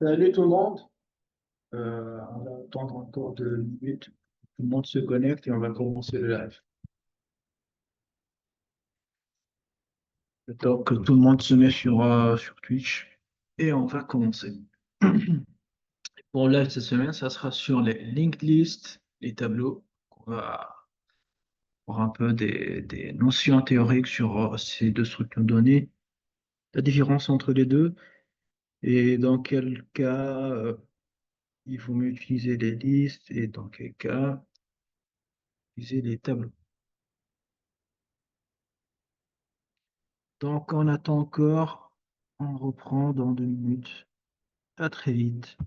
Salut tout le monde. On va attendre encore 2 minutes. Tout le monde se connecte et on va commencer le live. Le temps que tout le monde se met sur Twitch et on va commencer. Pour le live cette semaine, ça sera sur les linked lists, les tableaux. On va voir un peu des notions théoriques sur ces deux structures de données, la différence entre les deux et dans quel cas il faut mieux utiliser les listes et dans quel cas utiliser les tableaux. Donc, on attend encore. On reprend dans 2 minutes. À très vite.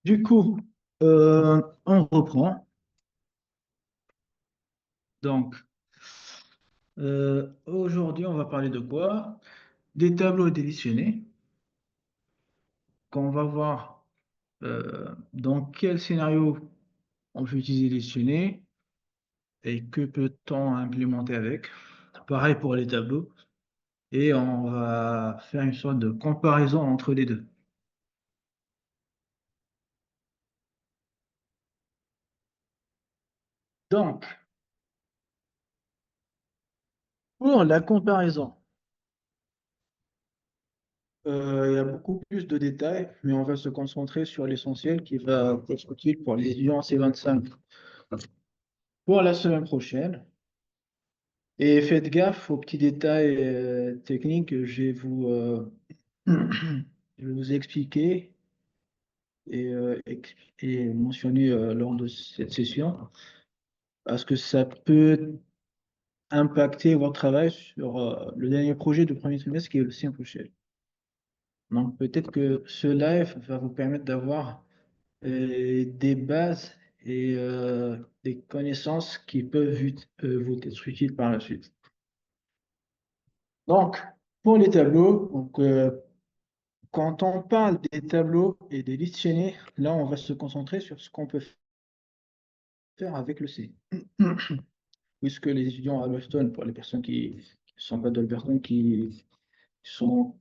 Du coup, on reprend. Donc, aujourd'hui, on va parler de quoi? Des tableaux éditionnés, qu'on va voir dans quel scénario on peut utiliser les éditionnés et que peut-on implémenter avec. Pareil pour les tableaux. Et on va faire une sorte de comparaison entre les deux. Donc, pour la comparaison, il y a beaucoup plus de détails, mais on va se concentrer sur l'essentiel qui va être utile pour les étudiants C25 pour la semaine prochaine. Et faites gaffe aux petits détails techniques que je vais vous expliquer et mentionner lors de cette session, parce que ça peut impacter votre travail sur le dernier projet du premier trimestre qui est le Simple. Donc peut-être que ce live va vous permettre d'avoir des bases et des connaissances qui peuvent vous être utiles par la suite. Donc, pour les tableaux, quand on parle des tableaux et des listes chaînées, là, on va se concentrer sur ce qu'on peut faire avec le C. Puisque les étudiants à Alberton, pour les personnes qui ne sont pas d'Alberton, sont,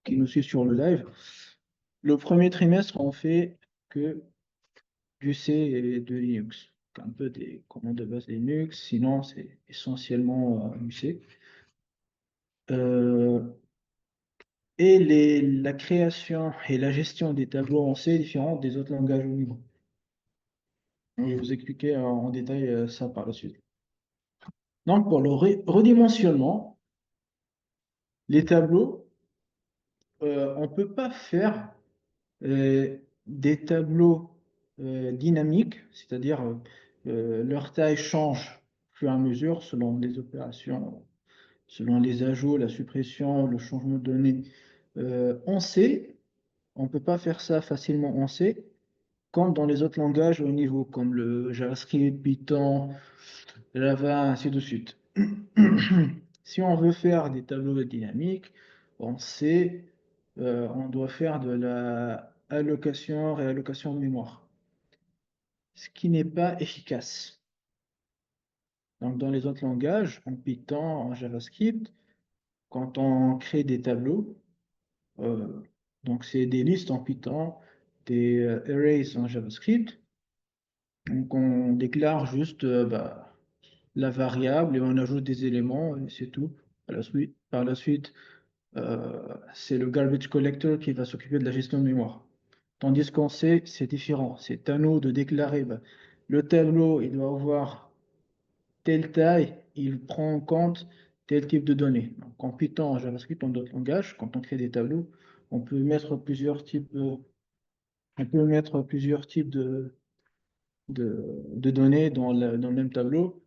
qui nous suivent sur le live, le premier trimestre, on fait que du C et de Linux. Un peu des commandes de base Linux, sinon c'est essentiellement du C. Euh, et la création et la gestion des tableaux en C est différente des autres langages au niveau. Je vais vous expliquer en détail ça par la suite. Donc, pour le redimensionnement, les tableaux, on ne peut pas faire des tableaux dynamiques, c'est-à-dire leur taille change au fur et à mesure selon les opérations, selon les ajouts, la suppression, le changement de données. En C, on ne peut pas faire ça facilement en C, comme dans les autres langages au niveau, comme le JavaScript, Python, Java, ainsi de suite. Si on veut faire des tableaux dynamiques, on sait, on doit faire de la allocation, réallocation de mémoire, ce qui n'est pas efficace. Donc, dans les autres langages, en Python, en JavaScript, quand on crée des tableaux, euh, donc c'est des listes en Python, des arrays en JavaScript, donc on déclare juste la variable et on ajoute des éléments et c'est tout. Par la suite, c'est le garbage collector qui va s'occuper de la gestion de mémoire. Tandis qu'en C, c'est différent. C'est à nous de déclarer le tableau, il doit avoir telle taille, il prend en compte tel type de données. Donc, en Python, en JavaScript, en d'autres langages, quand on crée des tableaux, on peut mettre plusieurs types, de données dans le même tableau.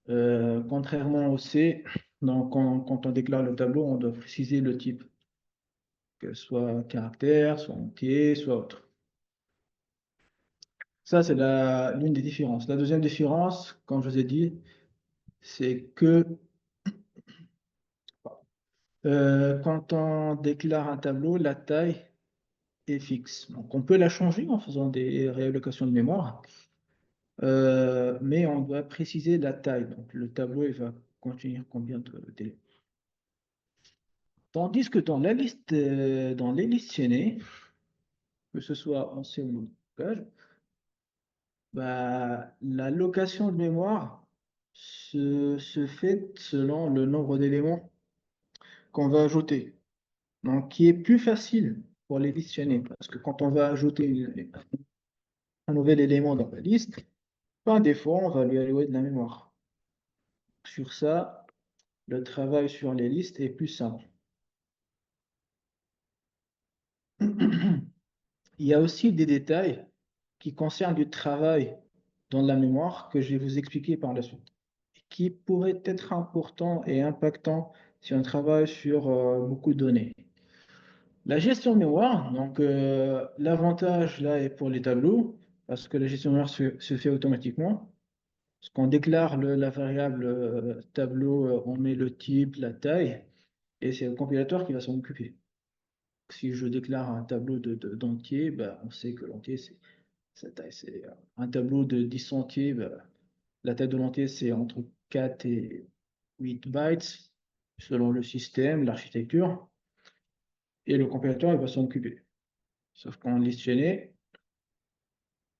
Contrairement au C, donc quand on déclare le tableau, on doit préciser le type, que ce soit caractère, soit entier, soit autre. Ça, c'est l'une des différences. La deuxième différence, comme je vous ai dit, c'est que quand on déclare un tableau, la taille est fixe. Donc, on peut la changer en faisant des réallocations de mémoire, mais on doit préciser la taille. Donc, le tableau, il va contenir combien d'éléments. Tandis que dans les listes chaînées, que ce soit en C ou en stockage, la location de mémoire se fait selon le nombre d'éléments qu'on va ajouter. Donc, qui est plus facile pour les listes chaînées, parce que quand on va ajouter un nouvel élément dans la liste, par défaut, on va lui allouer de la mémoire. Sur ça, le travail sur les listes est plus simple. Il y a aussi des détails qui concernent du travail dans la mémoire que je vais vous expliquer par la suite, qui pourrait être important et impactant si on travaille sur beaucoup de données. La gestion de mémoire, donc l'avantage là est pour les tableaux, parce que la gestion de mémoire se fait automatiquement. Parce qu'on déclare la variable tableau, on met le type, la taille, et c'est le compilateur qui va s'en occuper. Si je déclare un tableau d'entier, on sait que l'entier, c'est sa taille. C'est un tableau de 10 entiers, la taille de l'entier, c'est entre 4 et 8 bytes, selon le système, l'architecture, et le compilateur, il va s'en occuper. Sauf qu'en liste chaînée,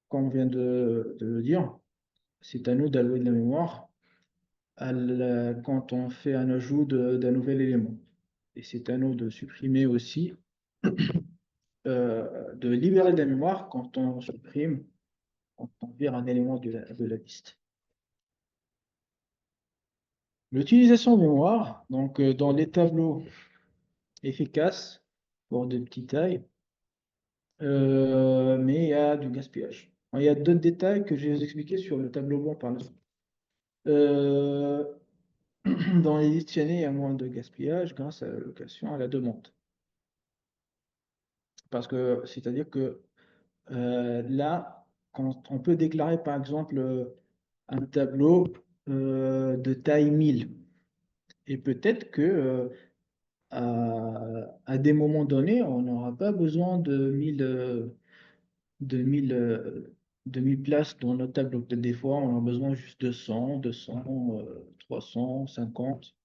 comme on vient de le dire, c'est à nous d'allouer de la mémoire quand on fait un ajout d'un nouvel élément. Et c'est à nous de supprimer aussi, de libérer de la mémoire quand on supprime, quand on vire un élément de la liste. L'utilisation de mémoire, donc dans les tableaux efficaces pour de petites tailles, mais il y a du gaspillage. Il y a d'autres détails que je vais vous expliquer sur le tableau blanc par la suite. Euh, dans les listes chaînées, il y a moins de gaspillage grâce à l'allocation à la demande. Parce que, c'est-à-dire que là, quand on peut déclarer par exemple un tableau de taille 1000. Et peut-être que à des moments donnés, on n'aura pas besoin de 1000 de 1000 de 1000 places dans notre tableau. Peut-être des fois, on a besoin juste de 100, 200, 300, 50.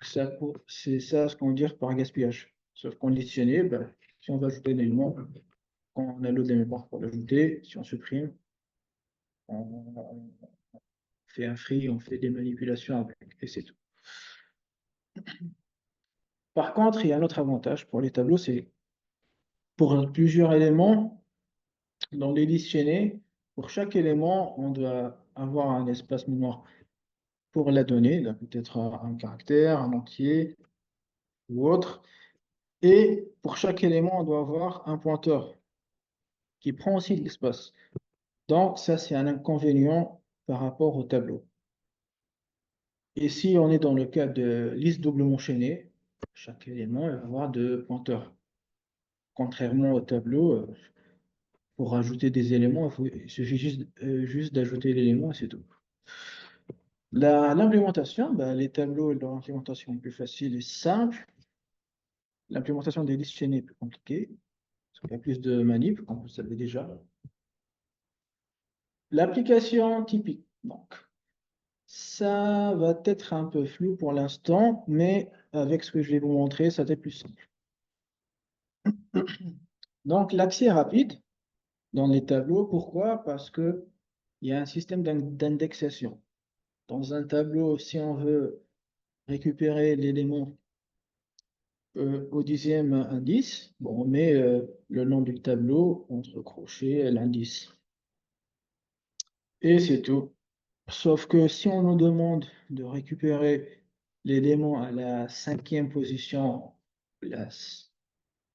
C'est ça ce qu'on veut dire par gaspillage. Sauf conditionné, ben, si on va ajouter un élément, quand on a l'autre mémoire pour l'ajouter, si on supprime, on fait un free, on fait des manipulations avec, et c'est tout. Par contre, il y a un autre avantage pour les tableaux, c'est pour plusieurs éléments, dans les listes chaînées, pour chaque élément, on doit avoir un espace mémoire pour la donnée, là, peut-être un caractère, un entier ou autre. Et pour chaque élément, on doit avoir un pointeur qui prend aussi de l'espace. Donc, ça, c'est un inconvénient par rapport au tableau. Et si on est dans le cas de liste doublement chaînée, chaque élément va avoir deux pointeurs. Contrairement au tableau, pour rajouter des éléments, il suffit juste d'ajouter l'élément et c'est tout. L'implémentation, ben, les tableaux, leur implémentation est plus facile et simple. L'implémentation des listes chaînées est plus compliquée, parce qu'il y a plus de manip, comme vous le savez déjà. L'application typique, donc, ça va être un peu flou pour l'instant, mais avec ce que je vais vous montrer, ça va être plus simple. Donc, l'accès est rapide dans les tableaux. Pourquoi? Parce qu'il y a un système d'indexation. Dans un tableau, si on veut récupérer l'élément au 10e indice, bon, on met le nom du tableau entre crochets et l'indice. Et c'est tout. Sauf que si on nous demande de récupérer l'élément à la 5e position, la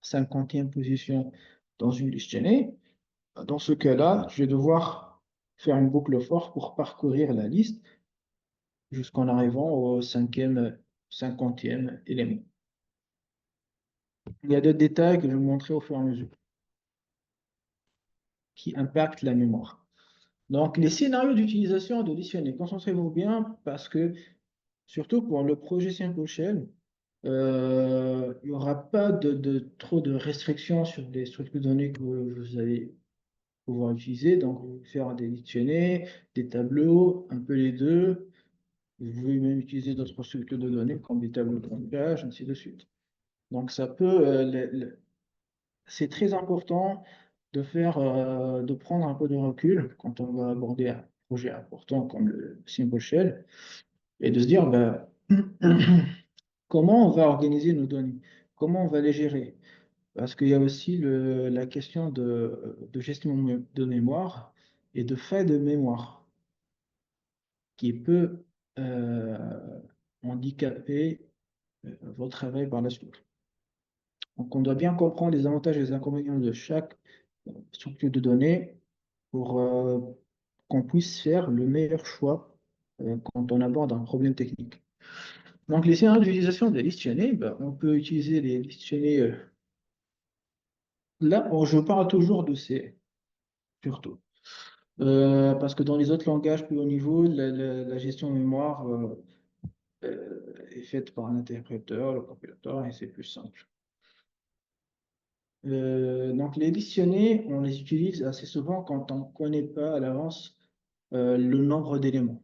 50e position dans une liste chaînée, dans ce cas-là, je vais devoir faire une boucle for pour parcourir la liste jusqu'en arrivant au 5e, 50e élément. Il y a des détails que je vais vous montrer au fur et à mesure qui impactent la mémoire. Donc, les scénarios d'utilisation de listionner, concentrez-vous bien parce que, surtout pour le projet Simple Shell, il n'y aura pas trop de restrictions sur les structures de données que vous allez pouvoir utiliser. Donc, vous pouvez faire des dictionnaires, des tableaux, un peu les deux. Vous pouvez même utiliser d'autres structures de données comme des tableaux de langage, ainsi de suite. Donc, ça peut, c'est très important de prendre un peu de recul quand on va aborder un projet important comme le Simple Shell et de se dire ben, comment on va organiser nos données, comment on va les gérer. Parce qu'il y a aussi la question de gestion de mémoire et de fait de mémoire qui peut handicaper votre travail par la suite. Donc, on doit bien comprendre les avantages et les inconvénients de chaque structure de données pour qu'on puisse faire le meilleur choix quand on aborde un problème technique. Donc, les scénarios d'utilisation des listes chaînées, ben, on peut utiliser les listes chaînées. Là, je parle toujours de C, surtout. Parce que dans les autres langages plus haut niveau, la gestion de mémoire est faite par un interpréteur, le compilateur, et c'est plus simple. Donc, les dictionnaires, on les utilise assez souvent quand on ne connaît pas à l'avance le nombre d'éléments.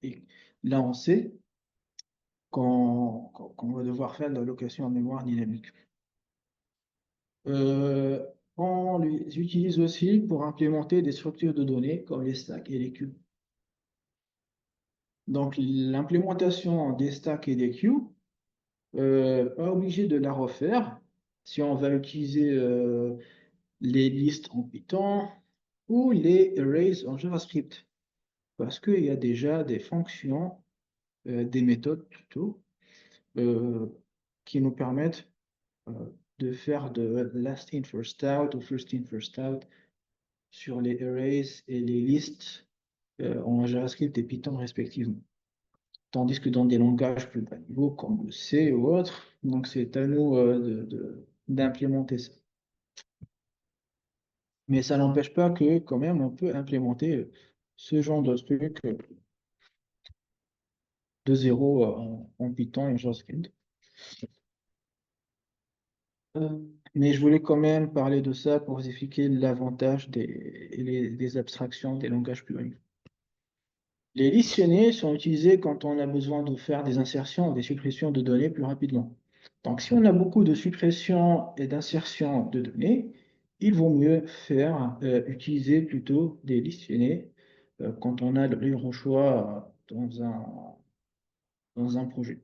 Et là, on sait qu'on va devoir faire de l'allocation en mémoire dynamique. Euh, on les utilise aussi pour implémenter des structures de données comme les stacks et les queues. Donc, l'implémentation des stacks et des queues, pas obligé de la refaire si on va utiliser les listes en Python ou les arrays en JavaScript. Parce qu'il y a déjà des fonctions, des méthodes plutôt, euh, qui nous permettent euh, de faire de last in, first out ou first in, first out sur les arrays et les listes en JavaScript et Python respectivement. Tandis que dans des langages plus bas niveau, comme le C ou autre, donc c'est à nous d'implémenter ça. Mais ça n'empêche pas que quand même on peut implémenter ce genre de truc de zéro en Python et JavaScript. Euh, mais je voulais quand même parler de ça pour vous expliquer l'avantage des abstractions des langages pluriels. Les listennés sont utilisés quand on a besoin de faire des insertions ou des suppressions de données plus rapidement. Donc, si on a beaucoup de suppressions et d'insertions de données, il vaut mieux utiliser plutôt des listennés quand on a le libre choix dans un projet.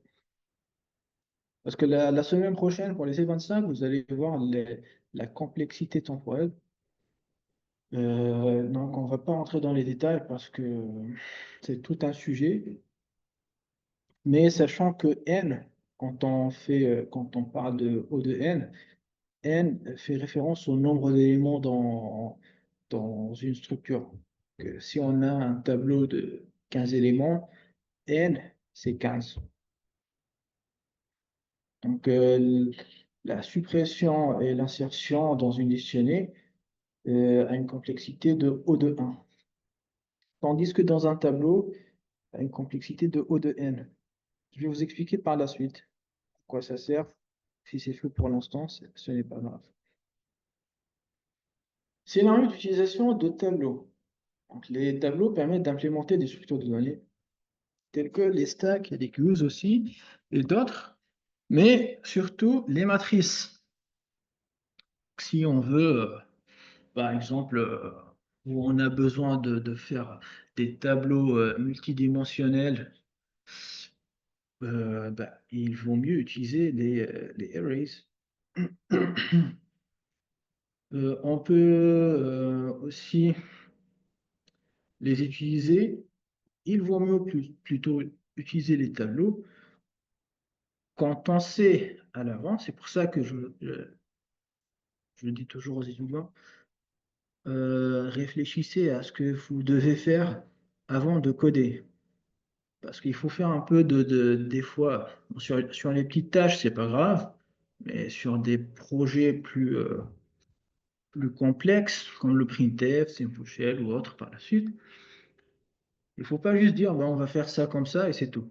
Parce que la semaine prochaine, pour les C25, vous allez voir la complexité temporelle. Donc, on ne va pas rentrer dans les détails parce que c'est tout un sujet. Mais sachant que n, quand on parle de O de n fait référence au nombre d'éléments dans une structure. Que si on a un tableau de 15 éléments, n, c'est 15. Donc, la suppression et l'insertion dans une dictionnaire a une complexité de O de 1. Tandis que dans un tableau, a une complexité de O de n. Je vais vous expliquer par la suite à quoi ça sert. Si c'est flou pour l'instant, ce n'est pas grave. Scénario d'utilisation de tableaux. Donc, les tableaux permettent d'implémenter des structures de données telles que les stacks, les queues aussi, et d'autres, mais surtout les matrices. Si on veut, par exemple, où on a besoin de faire des tableaux multidimensionnels, il vaut mieux utiliser les arrays. On peut aussi les utiliser. Il vaut mieux plutôt utiliser les tableaux quand on sait à l'avance. C'est pour ça que je dis toujours aux étudiants, réfléchissez à ce que vous devez faire avant de coder. Parce qu'il faut faire un peu des fois, sur les petites tâches, c'est pas grave, mais sur des projets plus complexes, comme le printf, Simple ou autre par la suite, il ne faut pas juste dire, ben, on va faire ça comme ça et c'est tout.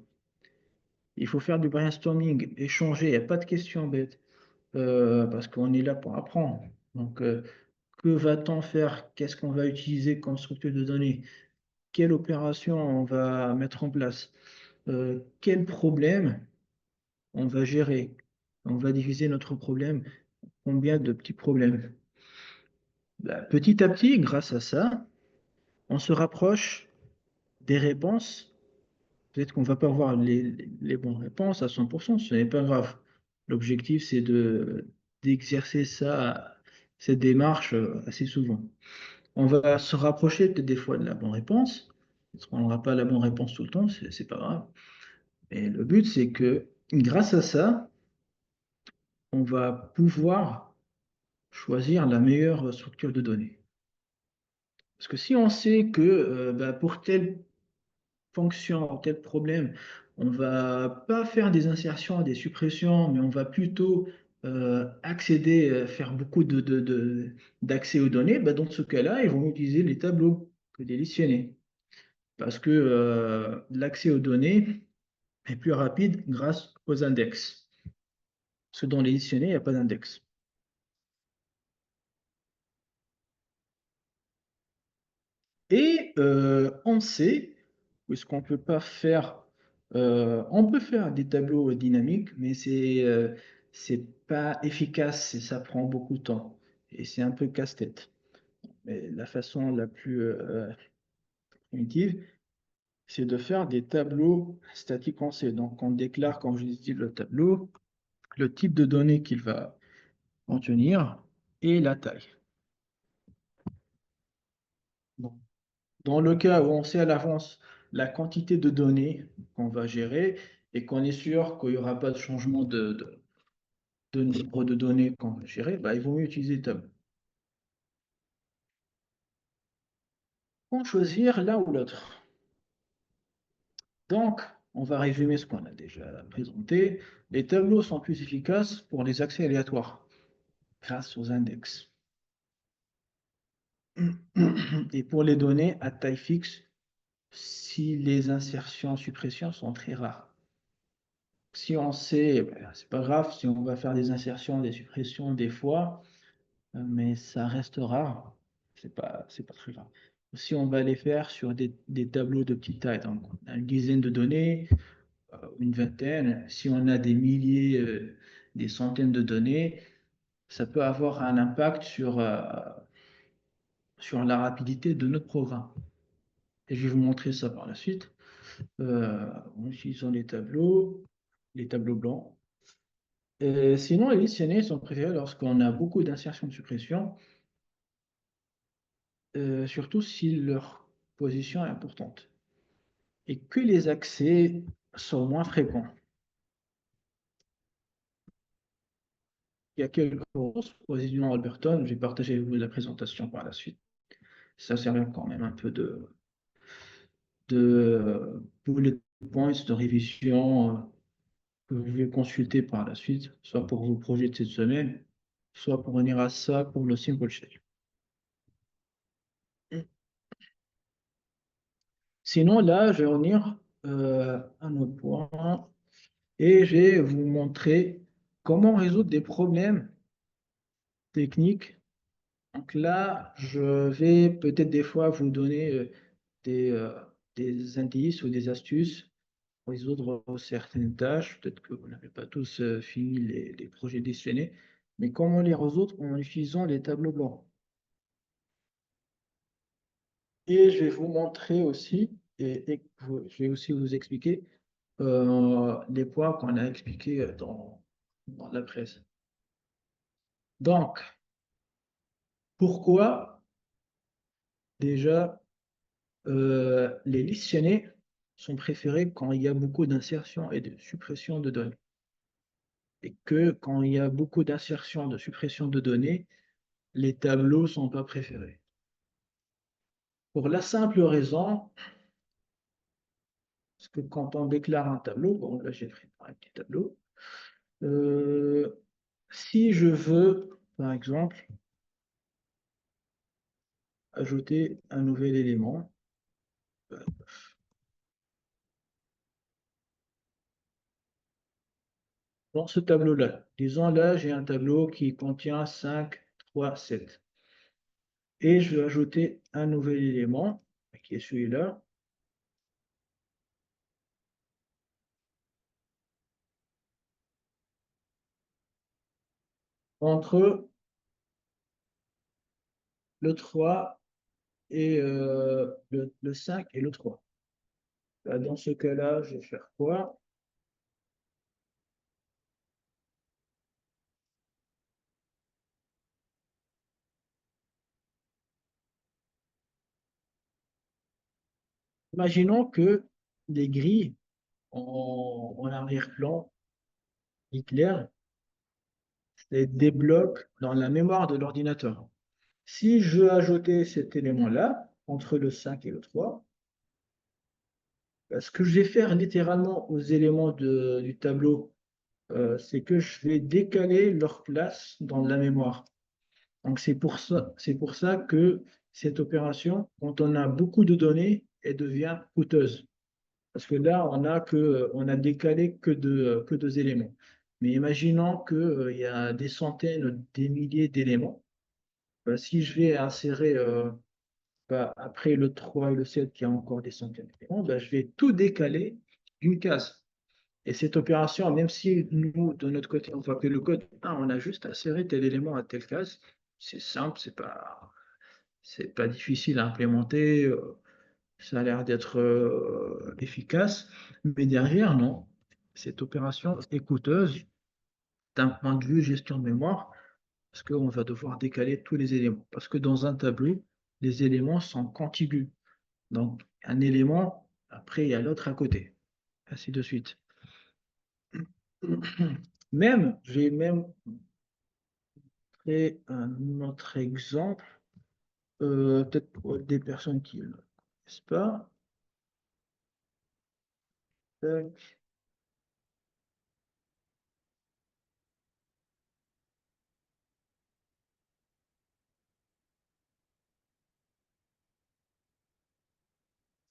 Il faut faire du brainstorming, échanger, il n'y a pas de questions bêtes, parce qu'on est là pour apprendre. Donc, que va-t-on faire? Qu'est-ce qu'on va utiliser comme structure de données? Quelle opération on va mettre en place? Quel problème on va gérer? On va diviser notre problème en combien de petits problèmes? Ben, petit à petit, grâce à ça, on se rapproche des réponses. Peut-être qu'on ne va pas avoir les bonnes réponses à 100%, ce n'est pas grave. L'objectif, c'est d'exercer ça, cette démarche assez souvent. On va se rapprocher peut-être des fois de la bonne réponse. Peut-être qu'on n'aura pas la bonne réponse tout le temps, c'est pas grave. Et le but, c'est que grâce à ça, on va pouvoir choisir la meilleure structure de données. Parce que si on sait que pour telle fonction, tel problème, on ne va pas faire des insertions, des suppressions, mais on va plutôt accéder, faire beaucoup d'accès aux données, dans ce cas-là, ils vont utiliser les tableaux que des dictionnaires. Parce que l'accès aux données est plus rapide grâce aux index. Parce que dans les dictionnaires, il n'y a pas d'index. Et on sait, puisqu'on peut pas faire, on peut faire des tableaux dynamiques, mais c'est pas efficace et ça prend beaucoup de temps. Et c'est un peu casse-tête. Mais la façon la plus primitive, c'est de faire des tableaux statiques en C. Donc on déclare, comme je dis, le tableau, le type de données qu'il va contenir et la taille. Bon. Dans le cas où on sait à l'avance la quantité de données qu'on va gérer et qu'on est sûr qu'il n'y aura pas de changement de nombre de données qu'on va gérer, il vaut mieux utiliser Tableau. On choisir l'un ou l'autre. Donc, on va résumer ce qu'on a déjà présenté. Les tableaux sont plus efficaces pour les accès aléatoires grâce aux index. Et pour les données à taille fixe, si les insertions-suppressions sont très rares. Si on sait, ben, c'est pas grave si on va faire des insertions, des suppressions des fois, mais ça reste rare. C'est pas très grave. Si on va les faire sur des tableaux de petite taille, donc on a une dizaine de données, une vingtaine, si on a des milliers, des centaines de données, ça peut avoir un impact sur la rapidité de notre programme. Et je vais vous montrer ça par la suite. En utilisant les tableaux blancs. Sinon, les listes chaînées sont préférées lorsqu'on a beaucoup d'insertions de suppression, surtout si leur position est importante et que les accès sont moins fréquents. Il y a quelques ressources pour les étudiants Alberton. Je vais partager avec vous la présentation par la suite. Ça sert quand même un peu de bullet points de révision que vous pouvez consulter par la suite, soit pour vos projets de cette semaine, soit pour venir à ça pour le simple check. Sinon, là, je vais revenir à nos points et je vais vous montrer comment résoudre des problèmes techniques. Donc là, je vais peut-être des fois vous donner des, euh, des indices ou des astuces pour résoudre certaines tâches. Peut-être que vous n'avez pas tous fini les projets décennés, mais comment les résoudre en utilisant les tableaux blancs. Et je vais vous montrer aussi, je vais aussi vous expliquer les points qu'on a expliqués dans la presse. Donc, pourquoi déjà les listes chaînées sont préférées quand il y a beaucoup d'insertions et de suppression de données? Et que quand il y a beaucoup d'insertions, de suppression de données, les tableaux ne sont pas préférés. Pour la simple raison, parce que quand on déclare un tableau, bon là j'ai pris un petit tableau, euh, si je veux, par exemple, ajouter un nouvel élément, dans ce tableau-là, disons là, j'ai un tableau qui contient 5, 3, 7. Et je vais ajouter un nouvel élément, qui est celui-là, entre le 3 et le 5 et le 3. Dans ce cas-là, je vais faire quoi? Imaginons que les grilles en arrière-plan éclairent et débloquent dans la mémoire de l'ordinateur. Si je veux ajouter cet élément-là, entre le 5 et le 3, ce que je vais faire littéralement aux éléments du tableau, c'est que je vais décaler leur place dans la mémoire. Donc c'est pour ça que cette opération, quand on a beaucoup de données, elle devient coûteuse. Parce que là, on a décalé que deux éléments. Mais imaginons qu'il y a des centaines, des milliers d'éléments. Si je vais insérer après le 3 et le 7, qui a encore des centaines d'éléments, je vais tout décaler d'une case. Et cette opération, même si nous, de notre côté, on voit que le code, on a juste inséré tel élément à telle case, c'est simple, c'est pas difficile à implémenter, ça a l'air d'être efficace, mais derrière, non. Cette opération est coûteuse d'un point de vue gestion de mémoire, parce qu'on va devoir décaler tous les éléments. Parce que dans un tableau, les éléments sont contigus. Donc, un élément, après, il y a l'autre à côté, ainsi de suite. J'ai même fait un autre exemple, peut-être pour des personnes qui ne le connaissent pas. Tac.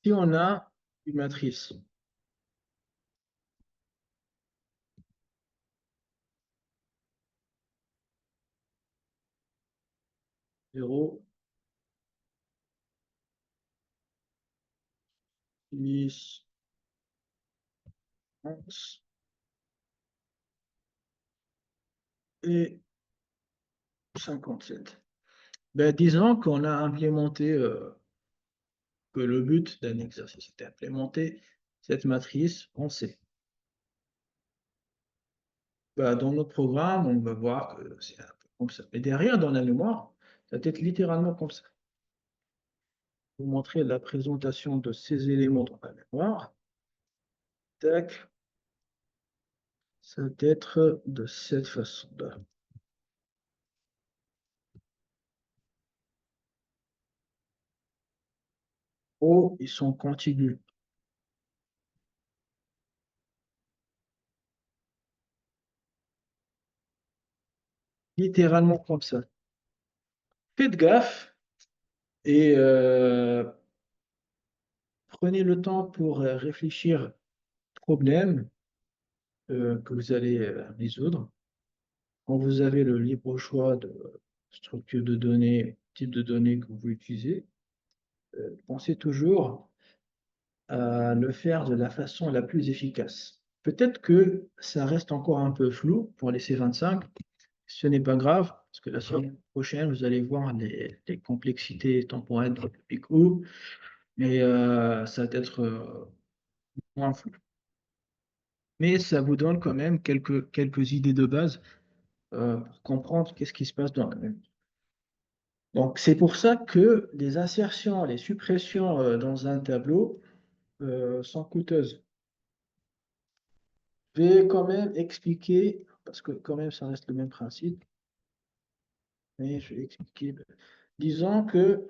Si on a une matrice 0, 10, 11 et 57. Ben, disons qu'on a implémenté, que le but d'un exercice est d'implémenter cette matrice en C. Ben, dans notre programme, on va voir que c'est un peu comme ça. Mais derrière, dans la mémoire, ça va être littéralement comme ça. Pour montrer la présentation de ces éléments dans la mémoire, tac, ça va être de cette façon-là. Oh, ils sont contigus. Littéralement comme ça. Faites gaffe et prenez le temps pour réfléchir au problème que vous allez résoudre. Quand vous avez le libre choix de structure de données, type de données que vous utilisez, pensez toujours à le faire de la façon la plus efficace. Peut-être que ça reste encore un peu flou pour les C25. Ce n'est pas grave, parce que la semaine prochaine, vous allez voir les complexités temporelles de Pico, mais ça va être moins flou. Mais ça vous donne quand même quelques idées de base pour comprendre qu'est-ce qui se passe dans la même. Donc, c'est pour ça que les insertions, les suppressions dans un tableau sont coûteuses. Je vais quand même expliquer, parce que quand même ça reste le même principe, mais je vais expliquer. Disons que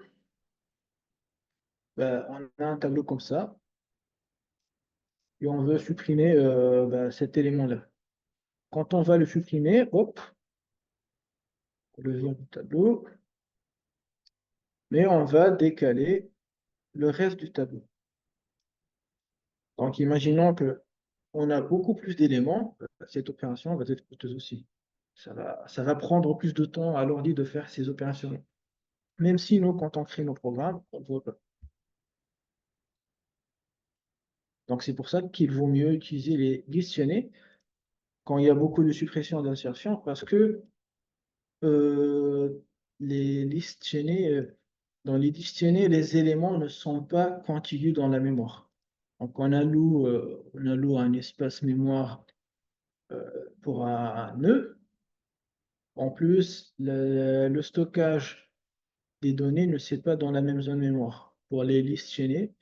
ben, on a un tableau comme ça, et on veut supprimer ben, cet élément-là. Quand on va le supprimer, hop, on le vient du tableau, mais on va décaler le reste du tableau. Donc, imaginons que on a beaucoup plus d'éléments, cette opération va être coûteuse aussi. Ça va prendre plus de temps à l'ordi de faire ces opérations. Même si nous, quand on crée nos programmes, on ne voit pas. Donc, c'est pour ça qu'il vaut mieux utiliser les listes chaînées quand il y a beaucoup de suppression d'insertion, parce que les listes chaînées, dans les listes chaînées, les éléments ne sont pas contigus dans la mémoire. Donc, on alloue un espace mémoire pour un nœud. En plus, le stockage des données ne se fait pas dans la même zone mémoire. Pour les listes chaînées,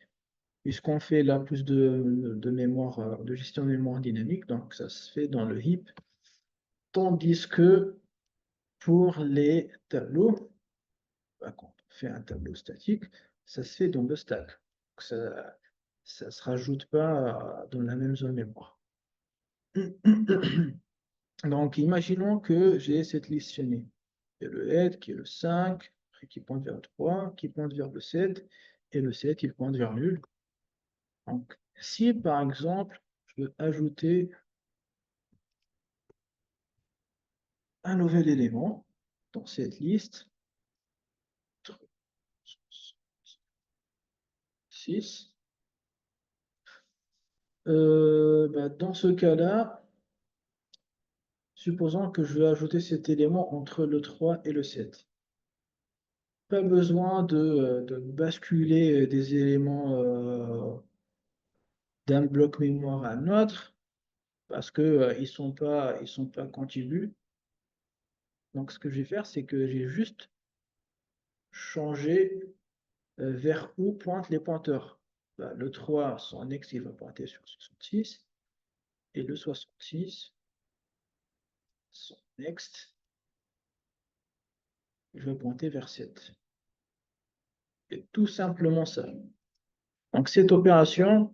puisqu'on fait là plus de mémoire, de gestion de mémoire dynamique, donc ça se fait dans le heap, tandis que pour les tableaux, bah, quand on fait un tableau statique, ça se fait dans le stack. Donc, ça ne se rajoute pas dans la même zone mémoire. Donc, imaginons que j'ai cette liste chaînée. Il y a le head qui est le 5, qui pointe vers le 3, qui pointe vers le 7, et le 7, il pointe vers nul. Donc, si par exemple, je veux ajouter un nouvel élément dans cette liste, 6, bah, dans ce cas-là, supposons que je veux ajouter cet élément entre le 3 et le 7. Pas besoin de basculer des éléments d'un bloc mémoire à un autre, parce que ils sont pas contigus. Donc, ce que je vais faire, c'est que j'ai juste changé vers où pointent les pointeurs. Bah, le 3, son ex, il va pointer sur 66, et le 66, son next, il va pointer vers 7. Et tout simplement ça. Donc, cette opération,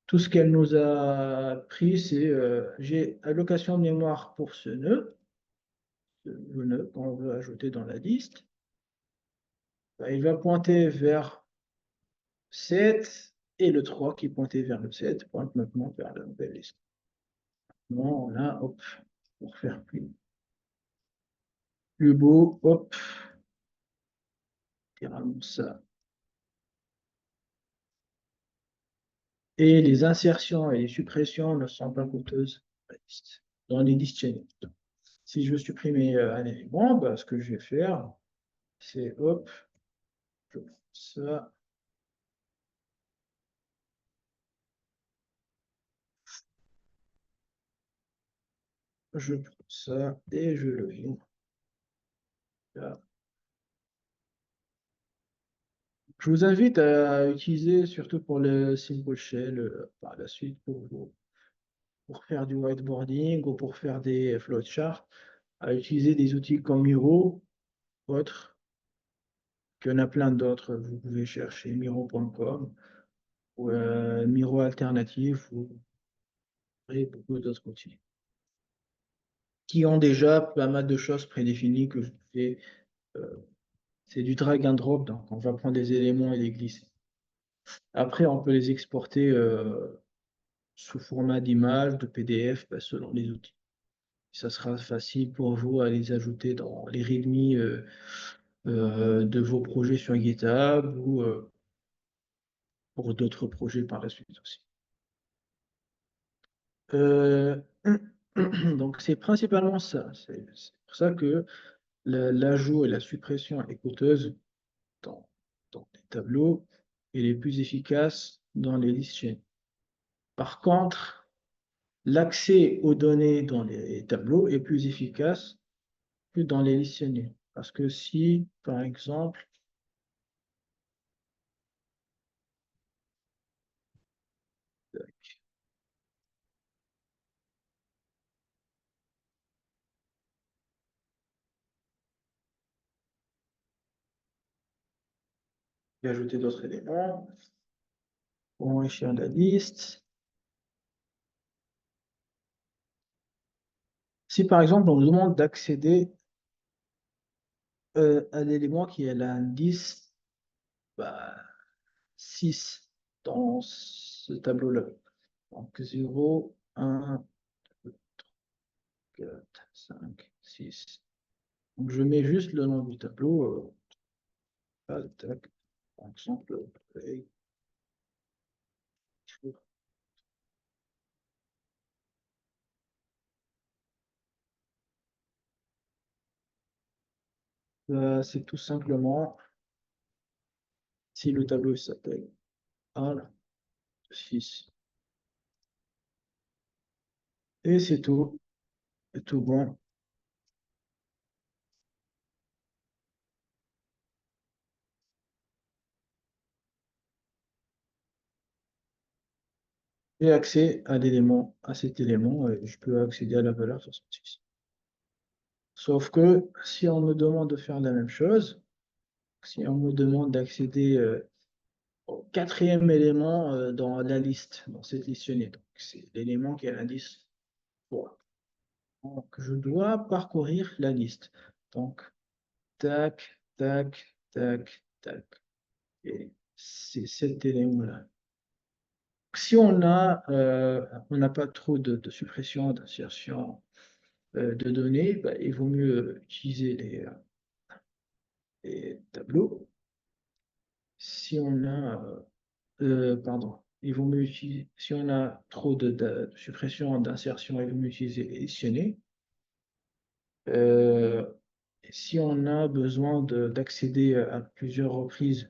tout ce qu'elle nous a pris, c'est j'ai allocation de mémoire pour le nœud qu'on veut ajouter dans la liste. Bah, il va pointer vers 7 et le 3 qui pointait vers le 7 pointe maintenant vers la nouvelle liste. Bon, là, hop, pour faire plus beau, hop, littéralement ça. Et les insertions et les suppressions ne sont pas coûteuses dans les listes chaînées. Si je veux supprimer un élément, bah, ce que je vais faire, c'est hop, je prends ça, je prends ça et je le mets là. Je vous invite à utiliser, surtout pour le Simple Shell, par la suite, pour faire du whiteboarding ou pour faire des flowcharts, à utiliser des outils comme Miro, autres, qu'il y en a plein d'autres. Vous pouvez chercher miro.com ou Miro Alternative ou et beaucoup d'autres outils qui ont déjà pas mal de choses prédéfinies que je fais. euh, c'est du drag and drop, donc on va prendre des éléments et les glisser. Après, on peut les exporter sous format d'image, de PDF, bah, selon les outils. Ça sera facile pour vous à les ajouter dans les README de vos projets sur GitHub ou pour d'autres projets par la suite aussi. Euh, donc, c'est principalement ça. C'est pour ça que l'ajout et la suppression est coûteuse dans, dans les tableaux et les plus efficaces dans les listes chaînes. Par contre, l'accès aux données dans les tableaux est plus efficace que dans les listes chaînées. Parce que si, par exemple, j'ai ajouté d'autres éléments pour enrichir la liste. Si, par exemple, on nous demande d'accéder à l'élément qui est l'indice bah, 6 dans ce tableau-là. Donc 0, 1, 2, 4, 5, 6. Donc je mets juste le nom du tableau. Tac, par exemple, play. C'est tout simplement si le tableau s'appelle 1, 6. Et c'est tout. C'est tout bon. J'ai accès à l'élément, à cet élément, et je peux accéder à la valeur 66. Sauf que si on me demande de faire la même chose, si on me demande d'accéder au quatrième élément dans la liste, dans cette listonnée, donc c'est l'élément qui est l'indice 3. Donc je dois parcourir la liste. Donc, tac, tac, tac, tac. Et c'est cet élément-là. Si on n'a pas trop de suppression, d'insertion de données, bah, il vaut mieux utiliser les tableaux. Si on a, pardon, il vaut mieux utiliser, si on a trop de suppression, d'insertion, il vaut mieux utiliser additionner. Euh, si on a besoin d'accéder à plusieurs reprises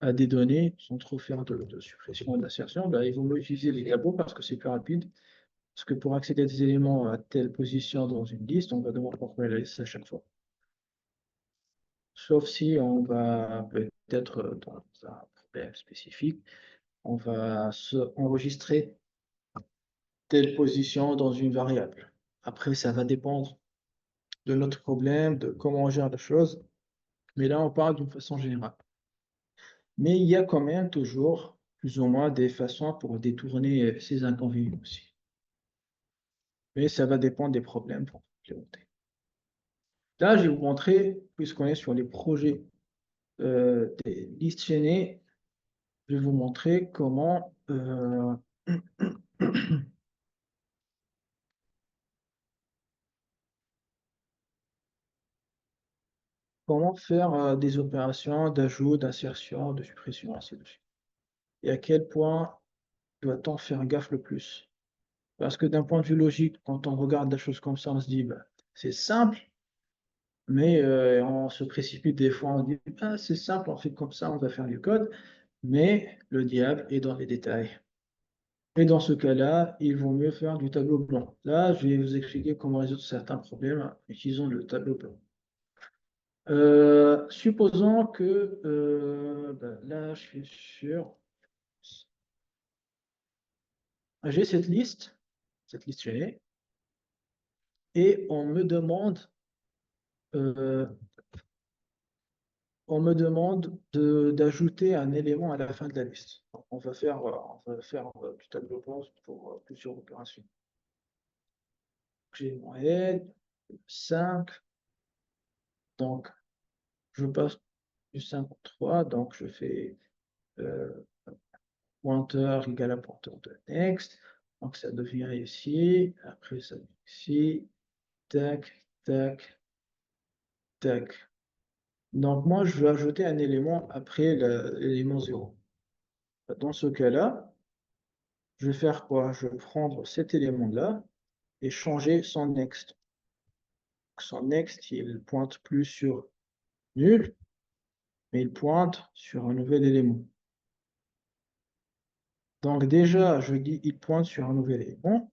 à des données sans trop faire de suppression et d'insertion, bah, il vaut mieux utiliser les tableaux parce que c'est plus rapide. Parce que pour accéder à des éléments à telle position dans une liste, on va devoir parcourir la liste à chaque fois. Sauf si on va peut-être dans un problème spécifique, on va enregistrer telle position dans une variable. Après, ça va dépendre de notre problème, de comment on gère la chose. Mais là, on parle d'une façon générale. Mais il y a quand même toujours plus ou moins des façons pour détourner ces inconvénients aussi. Mais ça va dépendre des problèmes pour implémenter. Là, je vais vous montrer, puisqu'on est sur les projets des listes chaînées, je vais vous montrer comment faire des opérations d'ajout, d'insertion, de suppression, ainsi de suite. Et à quel point doit-on faire gaffe le plus? Parce que d'un point de vue logique, quand on regarde la chose comme ça, on se dit, bah, c'est simple, mais on se précipite des fois, on dit, ah, c'est simple, on fait comme ça, on va faire du code, mais le diable est dans les détails. Et dans ce cas-là, il vaut mieux faire du tableau blanc. Là, je vais vous expliquer comment résoudre certains problèmes en utilisant le tableau blanc. Supposons que ben là, je suis sur. J'ai cette liste j'ai, et euh, on me demande d'ajouter un élément à la fin de la liste. Donc, on va faire du tableau blanc pour plusieurs opérations. J'ai mon head, 5, donc je passe du 5 au 3, donc je fais euh, pointeur égale à pointeur de next, donc ça devient ici, après ça devient ici, tac, tac, tac. Donc moi, je vais ajouter un élément après l'élément 0. Dans ce cas-là, je vais faire quoi? Je vais prendre cet élément-là et changer son next. Son next, il pointe plus sur nul, mais il pointe sur un nouvel élément. Donc déjà, je dis il pointe sur un nouvel élément.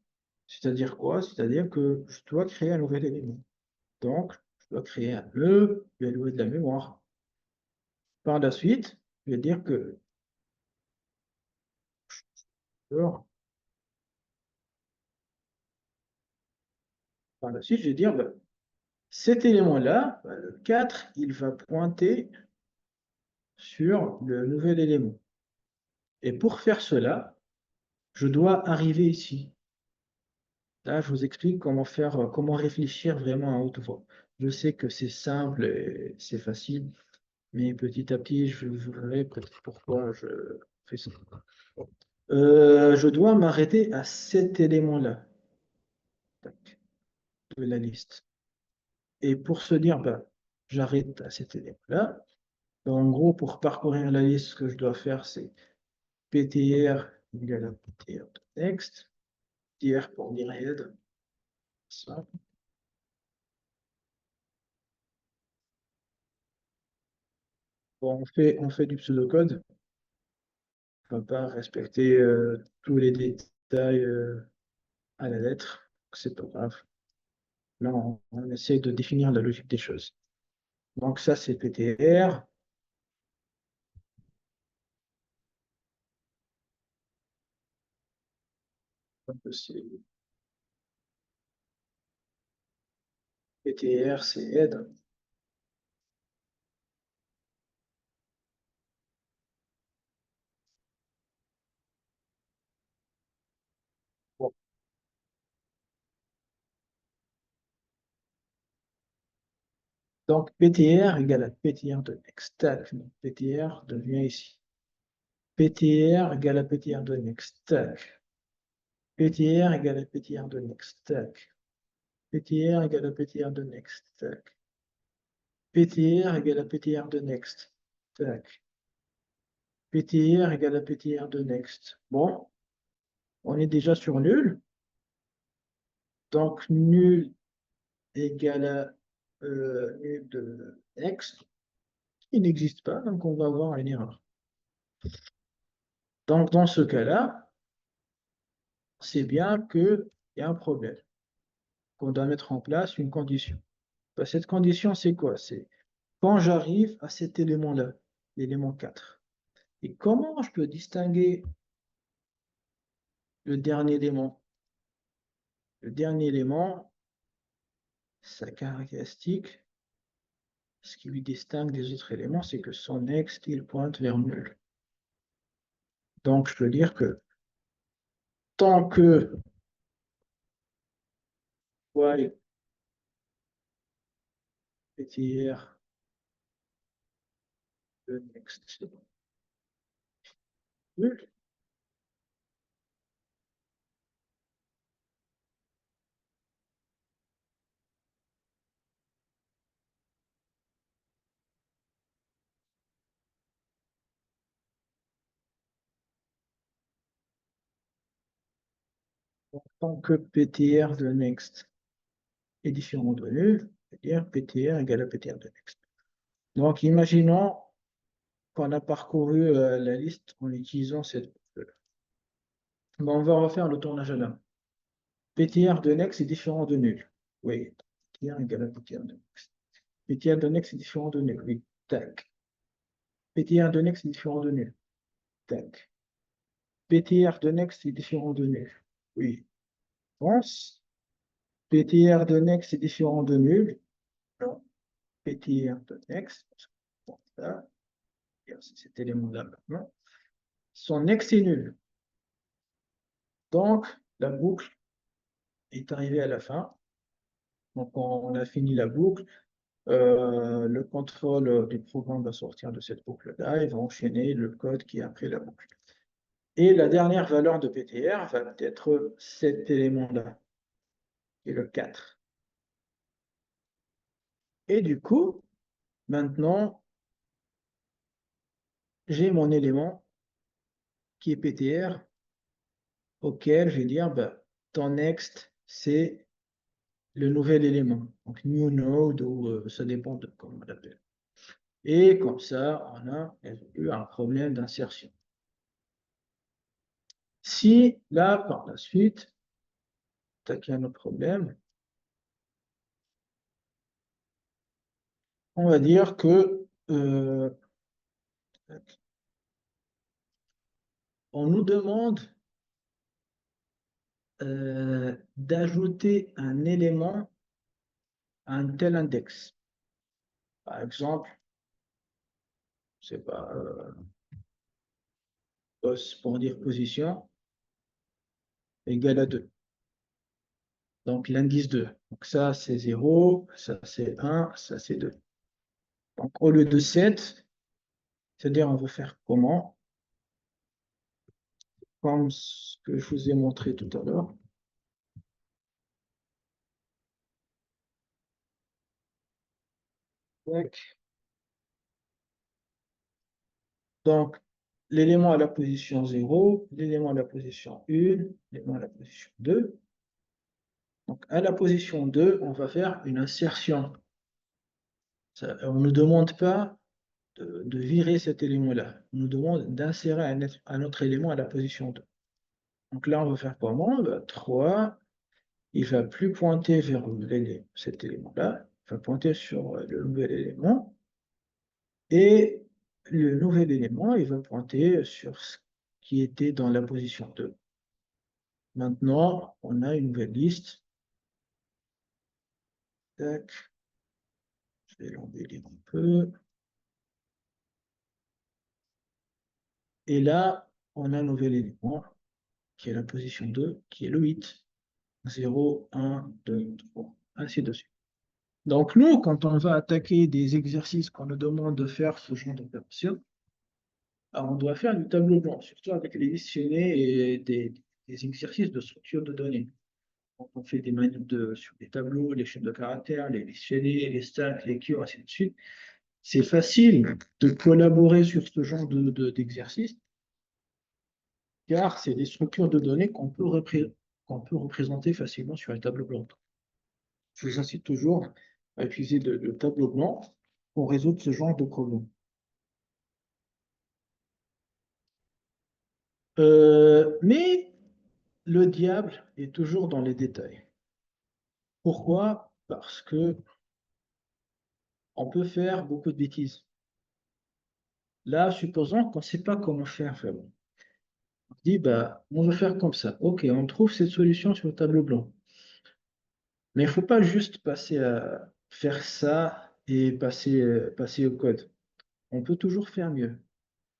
C'est-à-dire quoi? C'est-à-dire que je dois créer un nouvel élément. Donc, je dois créer un nœud, je vais allouer de la mémoire. Par la suite, je vais dire que alors, par la suite, je vais dire ben, cet élément-là, ben, le 4, il va pointer sur le nouvel élément. Et pour faire cela, je dois arriver ici. Là, je vous explique comment faire, comment réfléchir vraiment à haute voix. Je sais que c'est simple et c'est facile, mais petit à petit, je vous verrai peut-être pourquoi je fais ça. Je dois m'arrêter à cet élément-là de la liste. Et pour se dire, bah, j'arrête à cet élément-là, en gros, pour parcourir la liste, ce que je dois faire, c'est ptr égale à ptr de next, ptr pour dire head. Ça. Bon, on fait du pseudocode. On ne va pas respecter tous les détails à la lettre. C'est pas grave. Là, on essaie de définir la logique des choses. Donc ça, c'est ptr. C'est ptr, c'est head. Bon. Donc ptr égale à ptr de next. Tac. Donc, ptr devient ici. ptr égale à ptr de next. Tac. ptr égale à ptr de next. Tac. ptr égale à ptr de next. Tac. ptr égale à ptr de next. Tac. ptr égale à ptr de next. Bon, on est déjà sur nul. Donc nul égale à nul de next. Il n'existe pas, donc on va avoir une erreur. Donc dans ce cas-là, c'est bien qu'il y a un problème, qu'on doit mettre en place une condition. Ben, cette condition, c'est quoi? C'est quand j'arrive à cet élément-là, l'élément 4. Et comment je peux distinguer le dernier élément? Le dernier élément, sa caractéristique, ce qui lui distingue des autres éléments, c'est que son next, il pointe vers nul. Donc, je peux dire que tant que y ptr de next Tant que PTR de next est différent de nul, c'est-à-dire PTR égale à PTR de next. Donc, imaginons qu'on a parcouru la liste en utilisant cette boucle. Bon, on va refaire le tournage à la main. PTR de next est différent de nul. Oui, PTR égale à PTR de next. PTR de next est différent de nul. Oui, tac. PTR de next est différent de nul. Tac. PTR de next est différent de nul. Oui, pense. PTR de next est différent de nul. Non. PTR de next. Bon, là, c'est cet élément-là maintenant. Son next est nul. Donc, la boucle est arrivée à la fin. Donc, on a fini la boucle. Le contrôle du programme va sortir de cette boucle-là et va enchaîner le code qui est après la boucle. Et la dernière valeur de PTR va être cet élément-là, qui est le 4. Et du coup, maintenant, j'ai mon élément qui est PTR, auquel je vais dire, bah, ton next, c'est le nouvel élément. Donc, new node, ou ça dépend de comment on l'appelle. Et comme ça, on a eu un problème d'insertion. Si là, par la suite, il y a un autre problème, on va dire que on nous demande d'ajouter un élément à un tel index. Par exemple, c'est pas pour dire position égale à 2. Donc l'indice 2. Donc ça c'est 0, ça c'est 1, ça c'est 2. Donc au lieu de 7, c'est-à-dire on veut faire comment? Comme ce que je vous ai montré tout à l'heure. Donc, l'élément à la position 0, l'élément à la position 1, l'élément à la position 2. Donc, à la position 2, on va faire une insertion. On ne nous demande pas de virer cet élément-là. On nous demande d'insérer un autre élément à la position 2. Donc là, on va faire comment? 3, il ne va plus pointer vers cet élément-là, il va pointer sur le nouvel élément. Et le nouvel élément, il va pointer sur ce qui était dans la position 2. Maintenant, on a une nouvelle liste. Tac. Je vais l'embellir un peu. Et là, on a un nouvel élément qui est la position 2, qui est le 8. 0, 1, 2, 3, ainsi de suite. Donc nous, quand on va attaquer des exercices qu'on nous demande de faire ce genre d'opération, on doit faire du tableau blanc, surtout avec les listes chaînées et des exercices de structure de données. Quand on fait des manipes sur des tableaux, les chaînes de caractères, les listes chaînées, les stacks, les queues, ainsi de suite, c'est facile de collaborer sur ce genre d'exercice, car c'est des structures de données qu'on peut représenter facilement sur un tableau blanc. Je vous incite toujours à utiliser le tableau blanc pour résoudre ce genre de problème. Mais le diable est toujours dans les détails. Pourquoi? Parce que on peut faire beaucoup de bêtises. Là, supposons qu'on ne sait pas comment faire vraiment. On dit, bah, on va faire comme ça. OK, on trouve cette solution sur le tableau blanc. Mais il ne faut pas juste passer à faire ça et passer au code. On peut toujours faire mieux.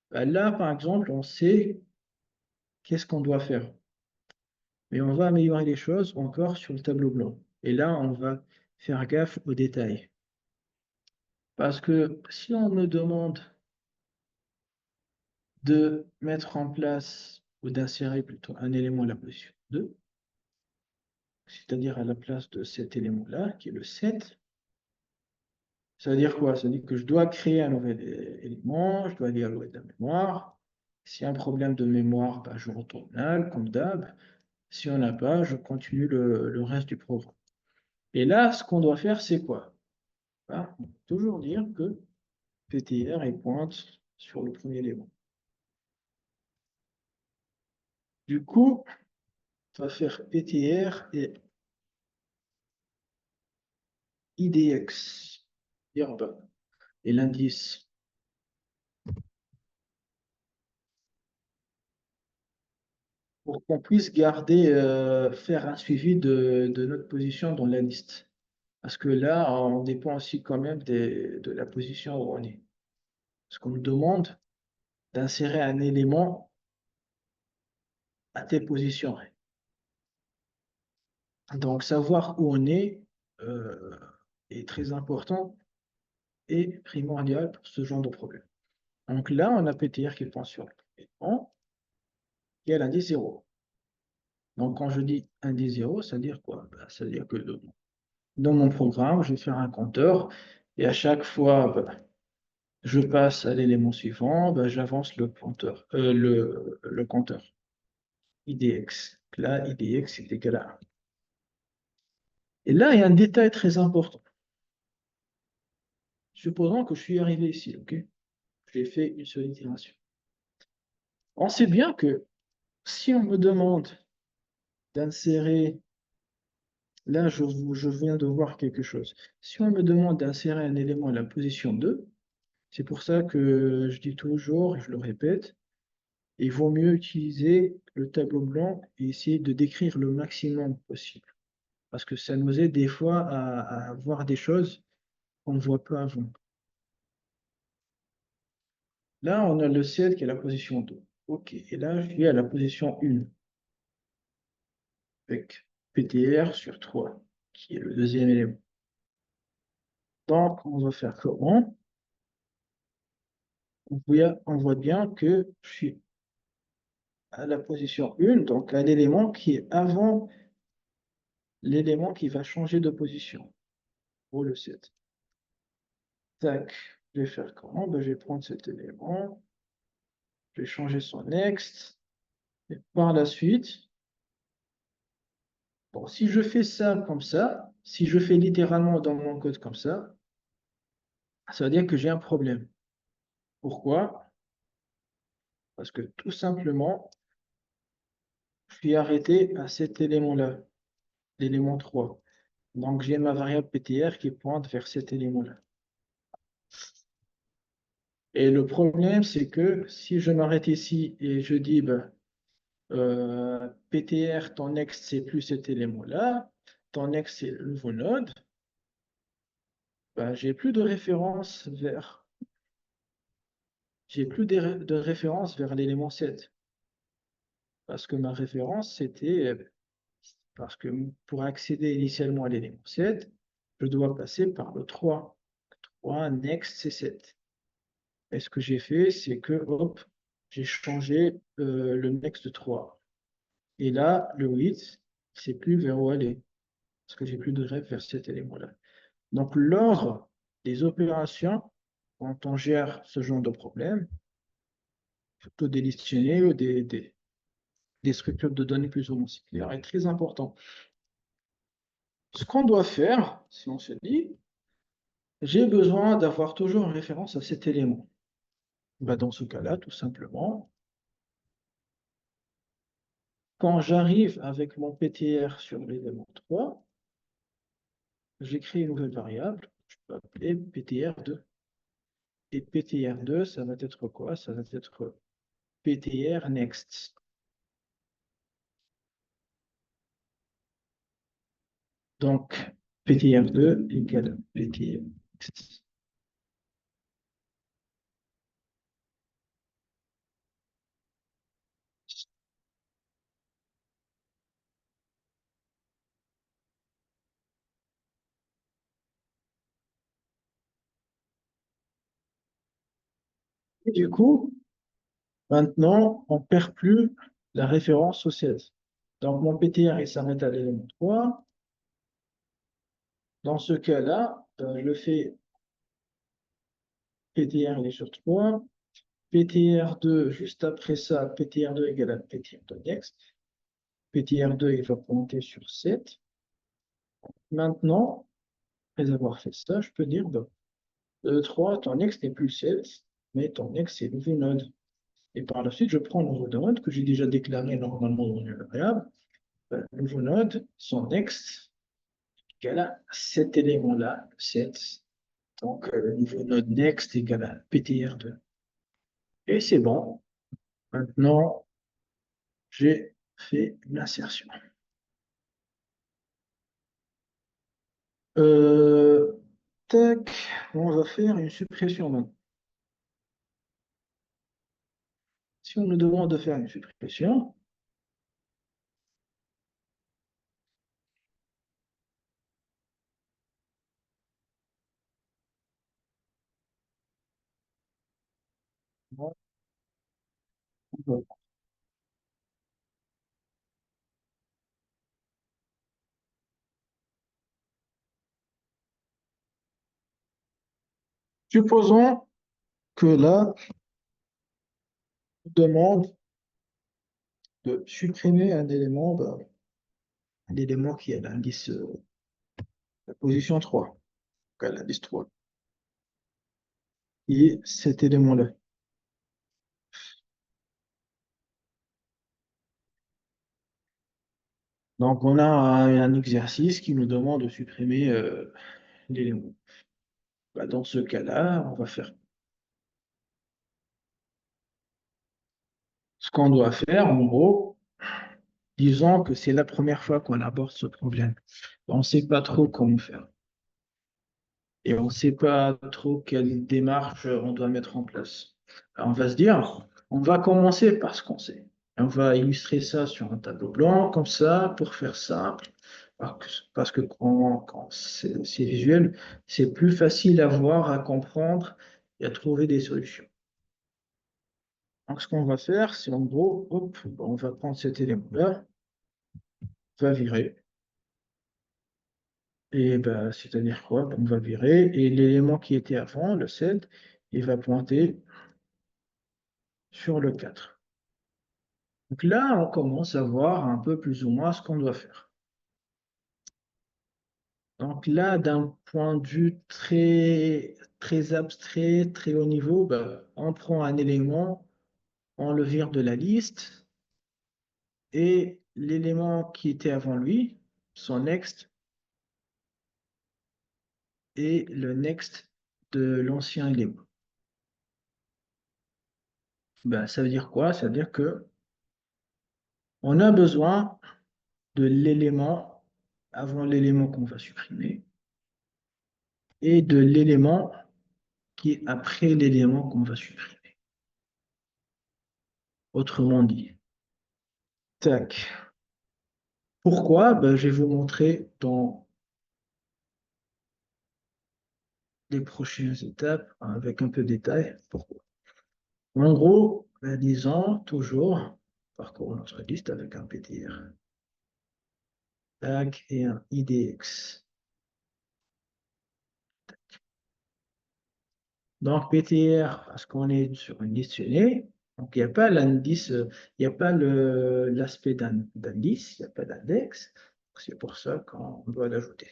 Bah, là, par exemple, on sait qu'est-ce qu'on doit faire. Mais on va améliorer les choses encore sur le tableau blanc. Et là, on va faire gaffe aux détails. Parce que si on me demande de mettre en place ou d'insérer plutôt un élément à la position 2, c'est-à-dire à la place de cet élément-là, qui est le 7. Ça veut dire quoi? Ça veut dire que je dois créer un nouvel élément, je dois aller allouer de la mémoire. S'il y a un problème de mémoire, bah, je retourne null, comme d'hab. Si on n'a pas, je continue le reste du programme. Et là, ce qu'on doit faire, c'est quoi? Bah, on peut toujours dire que PTR est pointe sur le premier élément. Du coup, on va faire PTR et IDX. Dire, bah, et l'indice. Pour qu'on puisse garder, faire un suivi de notre position dans la liste. Parce que là, on dépend aussi quand même de la position où on est. Parce qu'on nous demande d'insérer un élément à telle position. Donc, savoir où on euh, est très important et primordial pour ce genre de problème. Donc là, on a PTR qui pense sur le élément qui a l'indice 0. Donc, quand je dis indice 0, ça veut dire quoi? Ben, ça veut dire que dans mon programme, je vais faire un compteur et à chaque fois, ben, je passe à l'élément suivant, ben, j'avance le compteur, le compteur IDX. Là, IDX est égal à 1. Et là, il y a un détail très important. Supposons que je suis arrivé ici, ok? J'ai fait une seule itération. On sait bien que si on me demande d'insérer, là, je viens de voir quelque chose. Si on me demande d'insérer un élément à la position 2, c'est pour ça que je dis toujours, et je le répète, il vaut mieux utiliser le tableau blanc et essayer de décrire le maximum possible. Parce que ça nous aide des fois à voir des choses qu'on ne voit pas avant. Là, on a le 7 qui est la position 2. OK. Et là, je suis à la position 1 avec PTR sur 3, qui est le deuxième élément. Donc, on va faire comment? On voit bien que je suis à la position 1, donc un élément qui est avant l'élément qui va changer de position pour le 7. Tac, je vais faire comment? Ben, je vais prendre cet élément, je vais changer son next, et par la suite, bon, si je fais ça comme ça, si je fais littéralement dans mon code comme ça veut dire que j'ai un problème. Pourquoi? Parce que tout simplement, je suis arrêté à cet élément-là, l'élément 3. Donc, j'ai ma variable PTR qui pointe vers cet élément-là. Et le problème, c'est que si je m'arrête ici et je dis, ben, PTR, ton next, c'est plus cet élément-là, ton next, c'est le nouveau node, ben, j'ai plus de référence vers l'élément 7. Parce que ma référence, c'était, parce que pour accéder initialement à l'élément 7, je dois passer par le 3. 3, next, c'est 7. Et ce que j'ai fait, c'est que, hop, j'ai changé le next de 3. Et là, le 8, c'est plus vers où aller, parce que j'ai plus de ref vers cet élément-là. Donc, lors des opérations, quand on gère ce genre de problème, surtout des dictionnaires ou des structures de données plus ou moins similaires, est très important. Ce qu'on doit faire, si on se dit, j'ai besoin d'avoir toujours une référence à cet élément. Bah, dans ce cas-là, tout simplement, quand j'arrive avec mon PTR sur l'élément 3, j'écris une nouvelle variable, je peux appeler PTR2. Et PTR2, ça va être quoi? Ça va être PTR next. Donc, PTR2 égale PTR next. Et du coup, Maintenant, on ne perd plus la référence au 16. Donc, mon PTR, il s'arrête à l'élément 3. Dans ce cas-là, je fais PTR, il est sur 3. PTR2, juste après ça, PTR2 égale à PTR2 next. PTR2, il va pointer sur 7. Maintenant, après avoir fait ça, je peux dire, bah, 3, ton next n'est plus 7, mais ton next, c'est nouveau node. Et par la suite, je prends le nouveau node que j'ai déjà déclaré normalement dans une variable. Le nouveau node, son next, égale à cet élément-là, 7. Donc, le nouveau node next égale à PTR2. Et c'est bon. Maintenant, j'ai fait l'insertion. Euh, tac, on va faire une suppression maintenant. Si on nous demande de faire une suppression, supposons que là, on demande de supprimer un élément, ben, un élément qui est à l'indice, la position 3, donc à l'indice 3, et cet élément-là. Donc, on a un exercice qui nous demande de supprimer l'élément. Ben, dans ce cas-là, on va faire ce qu'on doit faire, en gros, disons que c'est la première fois qu'on aborde ce problème. On ne sait pas trop comment faire. Et on ne sait pas trop quelle démarche on doit mettre en place. Alors, on va se dire, on va commencer par ce qu'on sait. On va illustrer ça sur un tableau blanc, comme ça, pour faire simple. Parce que quand c'est visuel, c'est plus facile à voir, à comprendre et à trouver des solutions. Donc, ce qu'on va faire, c'est en gros, hop, on va prendre cet élément-là, on va virer. Et ben, c'est-à-dire quoi? On va virer. Et l'élément qui était avant, le 7, il va pointer sur le 4. Donc là, on commence à voir un peu plus ou moins ce qu'on doit faire. Donc là, d'un point de vue très, très abstrait, très haut niveau, ben, on prend un élément, on le vire de la liste, et l'élément qui était avant lui, son next, est le next de l'ancien élément. Ben, ça veut dire quoi? Ça veut dire que on a besoin de l'élément avant l'élément qu'on va supprimer et de l'élément qui est après l'élément qu'on va supprimer. Autrement dit, tac. Pourquoi? Ben, je vais vous montrer dans les prochaines étapes avec un peu de détail pourquoi. En gros, ben, disons toujours, parcours notre liste avec un PTR. Tac et un IDX. Donc, PTR, parce qu'on est sur une liste finie, donc il n'y a pas l'indice, il n'y a pas l'aspect d'indice, il n'y a pas d'index. C'est pour ça qu'on doit l'ajouter.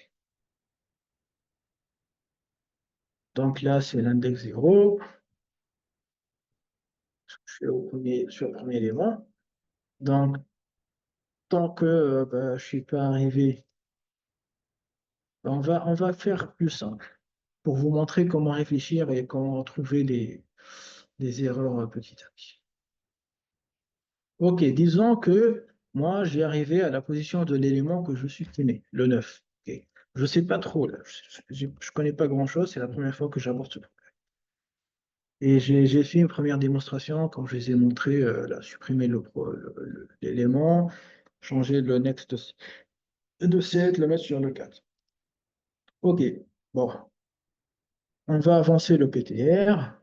Donc là, c'est l'index 0. Je suis sur le premier élément. Donc, tant que ben, je ne suis pas arrivé, ben, on va faire plus simple pour vous montrer comment réfléchir et comment trouver des erreurs petit à petit. Ok, disons que moi, j'ai arrivé à la position de l'élément que je supprimais, le 9. Ok. Je ne sais pas trop, là. Je ne connais pas grand-chose, c'est la première fois que j'aborde ce problème. Et j'ai fait une première démonstration, quand je les ai montrés, là, supprimer l'élément, changer le next de 7, le mettre sur le 4. Ok, bon, on va avancer le PTR.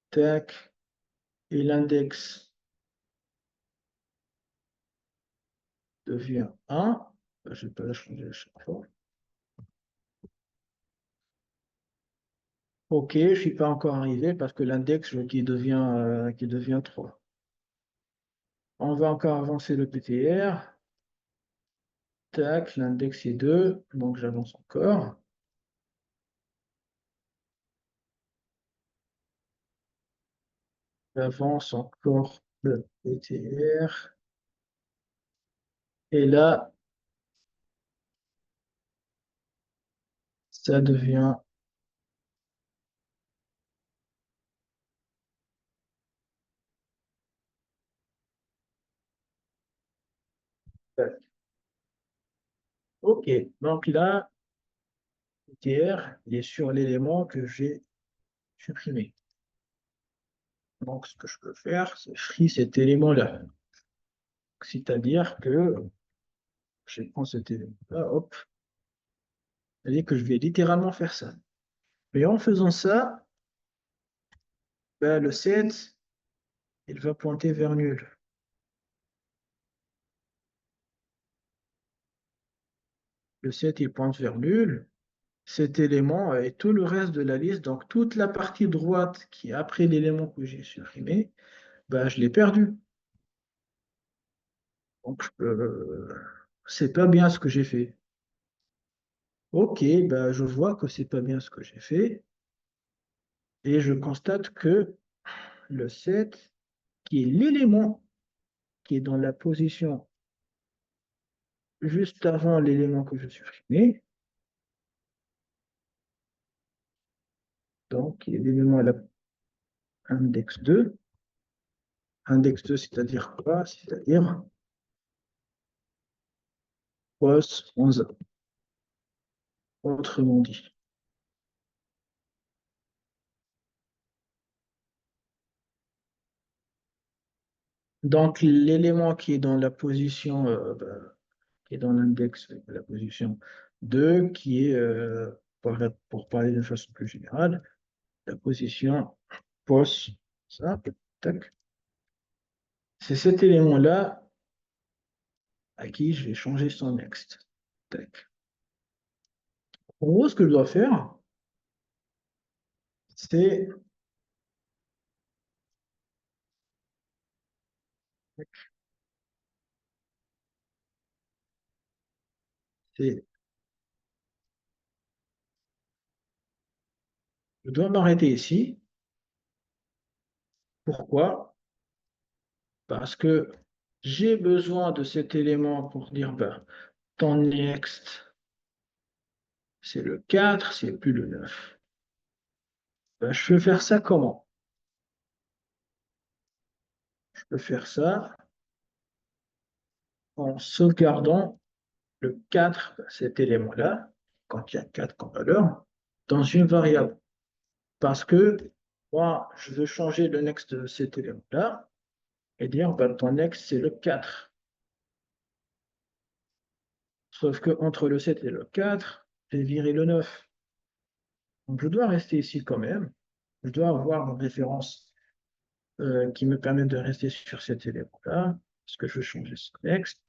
Tac. et l'index devient 1, je ne vais pas la changer à chaque fois. OK, je ne suis pas encore arrivé parce que l'index qui devient 3. On va encore avancer le PTR. Tac, l'index est 2, donc j'avance encore. J'avance encore le PTR. Et là, ça devient... OK, donc là, PTR, il est sur l'élément que j'ai supprimé. Donc, ce que je peux faire, c'est free cet élément-là. C'est-à-dire que je prends cet élément-là, hop, c'est-à-dire que je vais littéralement faire ça. Mais en faisant ça, ben, le set, il va pointer vers nul. Le set, il pointe vers nul. Cet élément et tout le reste de la liste, donc toute la partie droite qui est après l'élément que j'ai supprimé, ben, je l'ai perdu. Donc, c'est pas bien ce que j'ai fait. Ok, ben, je vois que c'est pas bien ce que j'ai fait et je constate que le set, qui est l'élément qui est dans la position juste avant l'élément que je supprimé, donc l'élément à l'index 2. Index 2, c'est-à-dire quoi? C'est-à-dire pos 11, autrement dit. Donc, l'élément qui est dans la position, qui est dans l'index, la position 2, qui est, pour parler de façon plus générale, la position pos, ça, tac. C'est cet élément-là à qui je vais changer son next. Tac. En gros, ce que je dois faire, c'est c'est- je dois m'arrêter ici. Pourquoi? Parce que j'ai besoin de cet élément pour dire, ben, ton next, c'est le 4, c'est plus le 9. Ben, je peux faire ça comment? Je peux faire ça en sauvegardant le 4, cet élément-là, quand il y a 4 comme valeur, dans une variable. Parce que moi, je veux changer le next de cet élément-là et dire, ben, ton next, c'est le 4. Sauf que entre le 7 et le 4, j'ai viré le 9. Donc je dois rester ici quand même. Je dois avoir une référence qui me permet de rester sur cet élément-là, parce que je veux changer ce next.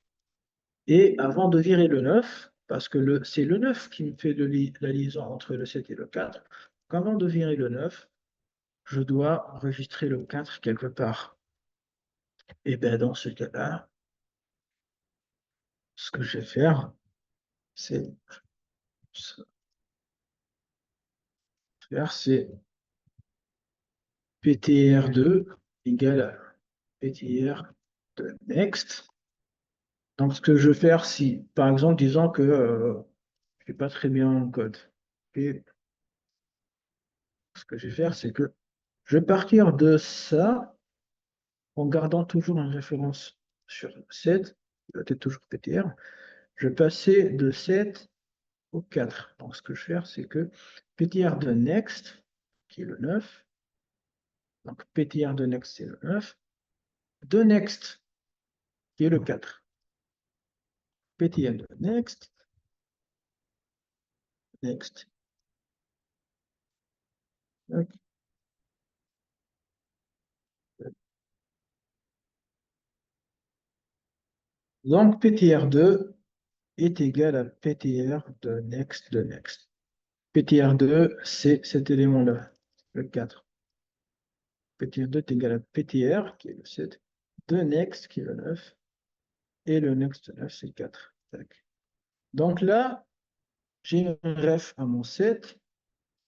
Et avant de virer le 9, parce que c'est le 9 qui me fait la liaison entre le 7 et le 4, donc avant de virer le 9, je dois enregistrer le 4 quelque part. Et bien dans ce cas-là, ce que je vais c'est c'est ptr2 égale à ptr de next. Donc ce que je vais faire, si par exemple, disons que je ne fais pas très bien mon code, et ce que je vais faire, c'est que je vais partir de ça en gardant toujours une référence sur 7, qui va être toujours PTR. Je vais passer de 7 au 4. Donc, ce que je vais faire, c'est que PTR de next, qui est le 9, donc PTR de next, c'est le 9, de next, qui est le 4. PTR de next, next, Donc, PTR2 est égal à PTR de next de next. PTR2, c'est cet élément-là, le 4. PTR2 est égal à PTR, qui est le 7, de next, qui est le 9, et le next de 9, c'est 4. Tac. Donc là, j'ai un ref à mon 7,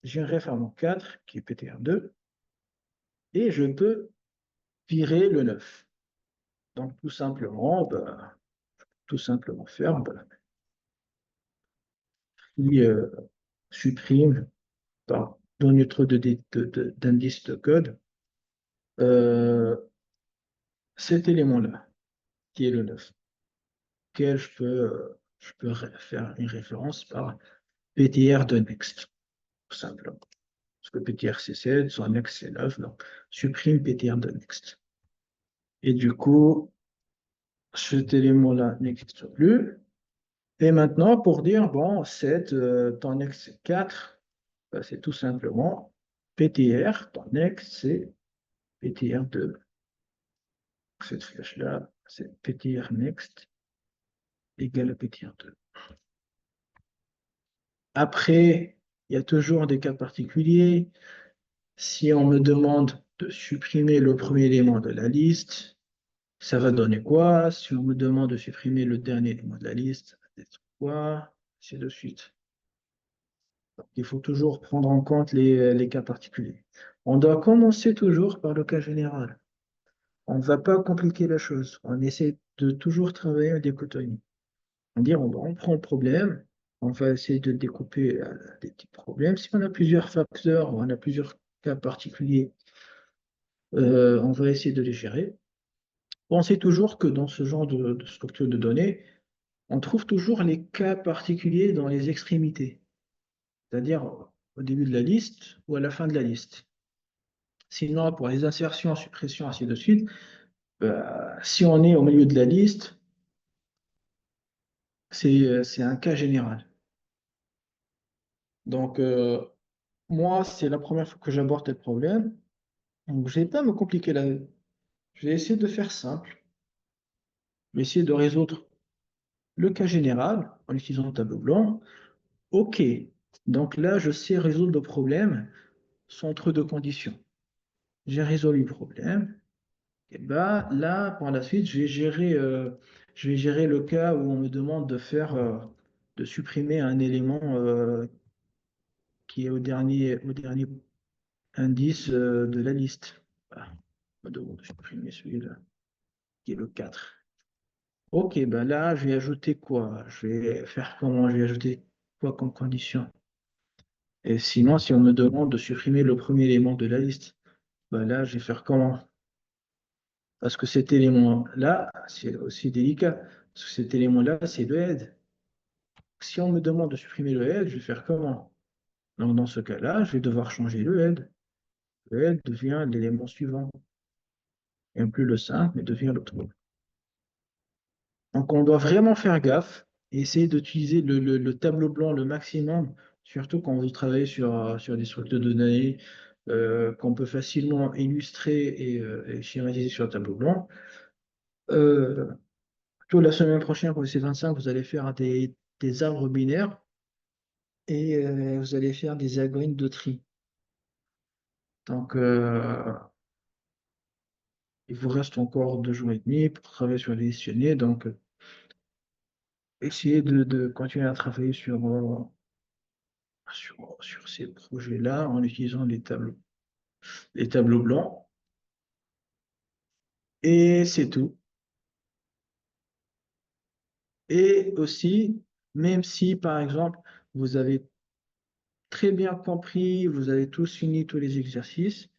j'ai un ref à mon 4, qui est PTR2, et je peux virer le 9. Donc, tout simplement faire, bah, qui supprime par donner trop d'indices de code euh, cet élément-là, qui est le 9, auquel je peux faire une référence par PTR de next, tout simplement. Parce que PTR c'est 7, son next c'est 9, donc supprime PTR de next. Et du coup, cet élément-là n'existe plus. Et maintenant, pour dire, bon, 7, ton next c'est 4, ben, c'est tout simplement PTR, ton next c'est PTR2. Cette flèche-là, c'est PTR next égale à PTR2. Après, il y a toujours des cas particuliers. Si on me demande de supprimer le premier élément de la liste, ça va donner quoi? Si on me demande de supprimer le dernier élément de la liste, ça va être quoi? Ainsi de suite. Donc, il faut toujours prendre en compte les cas particuliers. On doit commencer toujours par le cas général. On ne va pas compliquer la chose. On essaie de toujours travailler en dichotomie. On prend le problème, on va essayer de le découper à des petits problèmes. Si on a plusieurs facteurs, on a plusieurs cas particuliers, on va essayer de les gérer. Pensez toujours que dans ce genre de structure de données, on trouve toujours les cas particuliers dans les extrémités, c'est-à-dire au début de la liste ou à la fin de la liste. Sinon, pour les insertions, suppressions, ainsi de suite, si on est au milieu de la liste, c'est un cas général. Donc, moi, c'est la première fois que j'aborde le problème. Donc, je ne vais pas me compliquer la vie. Je vais essayer de faire simple. Je vais essayer de résoudre le cas général en utilisant le tableau blanc. OK. Donc là, je sais résoudre le problème sans trop de conditions. J'ai résolu le problème. Et ben là, par la suite, je vais gérer le cas où on me demande de supprimer un élément qui est au dernier indice de la liste. Voilà. On me demande de supprimer celui-là, qui est le 4. Ok, ben là, je vais ajouter quoi? Je vais faire comment? Je vais ajouter quoi comme condition? Et sinon, si on me demande de supprimer le premier élément de la liste, ben là, je vais faire comment? Parce que cet élément-là, c'est aussi délicat. Parce que cet élément-là, c'est le head. Si on me demande de supprimer le head, je vais faire comment? Donc, dans ce cas-là, je vais devoir changer le head. Le head devient l'élément suivant. Et non plus le 5, mais devient le 3. Donc, on doit vraiment faire gaffe et essayer d'utiliser le tableau blanc le maximum, surtout quand vous travaillez sur des structures de données qu'on peut facilement illustrer et schématiser sur le tableau blanc. Euh, Plutôt la semaine prochaine, pour le C25, vous allez faire des arbres binaires et vous allez faire des algorithmes de tri. Donc, il vous reste encore 2 jours et demi pour travailler sur les questionnaires. Donc, essayez de continuer à travailler sur ces projets-là en utilisant les tableaux blancs. Et c'est tout. Et aussi, même si, par exemple, vous avez très bien compris, vous avez tous fini tous les exercices,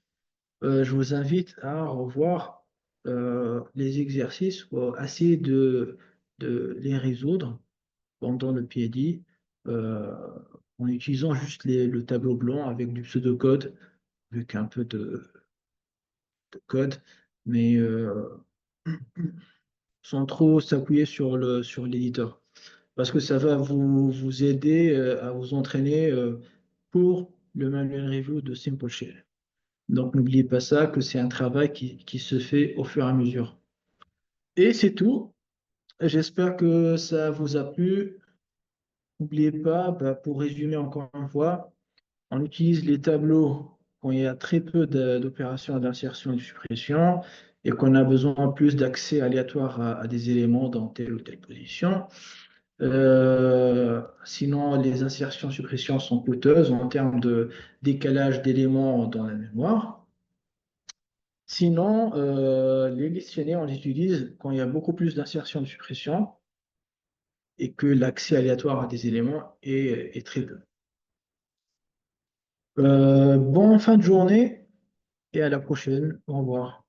je vous invite à revoir les exercices ou à essayer de les résoudre pendant le PID en utilisant juste le tableau blanc avec du pseudocode, avec un peu de code, mais sans trop s'appuyer sur l'éditeur. Parce que ça va vous aider à vous entraîner pour le manual review de Simple Shell. Donc n'oubliez pas ça, que c'est un travail qui se fait au fur et à mesure. Et c'est tout. J'espère que ça vous a plu. N'oubliez pas, bah, pour résumer encore une fois, on utilise les tableaux quand il y a très peu d'opérations d'insertion et de suppression et qu'on a besoin plus d'accès aléatoire à des éléments dans telle ou telle position. Sinon, les insertions-suppressions sont coûteuses en termes de décalage d'éléments dans la mémoire. Sinon, les listionnaires, on les utilise quand il y a beaucoup plus d'insertions de suppression et que l'accès aléatoire à des éléments est très peu. Bon fin de journée et à la prochaine. Au revoir.